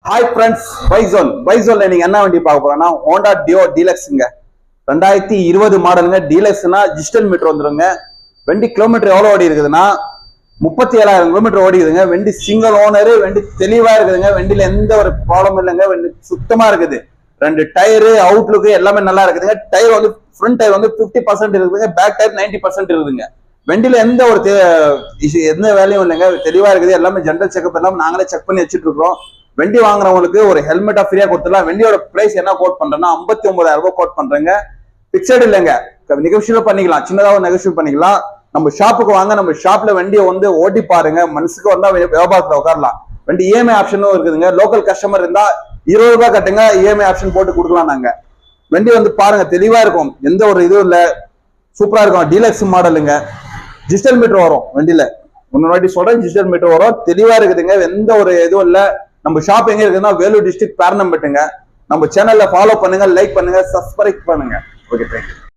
Hi friends, பைசோன்ல நீங்க என்ன வண்டி பார்க்க போறோம்னா ஹோண்டா டியோ டீலக்ஸுங்க. 2020 மாடலுங்க. டீலக்ஸ்னா டிஜிட்டல் மீட்டர் வந்துருங்க. வண்டி கிலோமீட்டர் எவ்வளவு ஓடி இருக்குதுன்னா 37,000 கிலோமீட்டர் ஓடி இருக்குதுங்க. வண்டி சிங்கிள் ஓனரு, வண்டி தெளிவா இருக்குதுங்க. வண்டியில எந்த ஒரு ப்ராப்ளம் இல்லைங்க. வண்டி சுத்தமா இருக்குது. 2 டயரு அவுட்லுக்கு எல்லாமே நல்லா இருக்குதுங்க. டயர் வந்து ஃப்ரண்ட் டயர் வந்து 50% இருக்குதுங்க. பேக் டயர் 90% இருக்குதுங்க. வண்டியில எந்த ஒரு எந்த வேலையும் இல்லைங்க. தெளிவா இருக்குது. எல்லாமே ஜென்ரல் செக்அப் எல்லாம் நாங்களே செக் பண்ணி வச்சுட்டு இருக்கோம். வண்டி வாங்குறவங்களுக்கு ஒரு ஹெல்மெட்டா ஃப்ரீயா கொடுத்துடலாம். வண்டியோட பிரைஸ் என்ன கோட் பண்றேன்னா 59,000 ரூபாய் கோட் பண்றேங்க. பிக்சட் இல்லைங்க, நெகோஷியபிள் பண்ணிக்கலாம். சின்னதாக நெகோஷியபிள் பண்ணிக்கலாம். நம்ம ஷாப்புக்கு வாங்க, நம்ம ஷாப்ல வண்டியை வந்து ஓட்டி பாருங்க. மனசுக்கு வந்தா வியாபாரத்துல உட்காரலாம். வண்டி இஎம்ஐ ஆப்ஷனும் இருக்குதுங்க. லோக்கல் கஸ்டமர் இருந்தா 20 ரூபாய் கட்டுங்க, இஎம்ஐ ஆப்ஷன் போட்டு கொடுக்கலாம். நாங்க வண்டி வந்து பாருங்க, தெளிவா இருக்கும். எந்த ஒரு இதுவும் இல்ல, சூப்பரா இருக்கும். டீலக்ஸ் மாடலுங்க. டிஜிட்டல் மீட்டர் வரும் வண்டியில. முன்னாடி சொல்றேன், டிஜிட்டல் மீட்டர் வரும். தெளிவா இருக்குதுங்க. எந்த ஒரு இதுவும் இல்ல. நம்ம ஷாப் எங்க இருக்குன்னா வேலூர் டிஸ்ட்ரிக்ட் பேரணம்பட்டுங்க. நம்ம சேனல்ல ஃபாலோ பண்ணுங்க, லைக் பண்ணுங்க, சப்ஸ்கிரைப் பண்ணுங்க. Okay, thank you.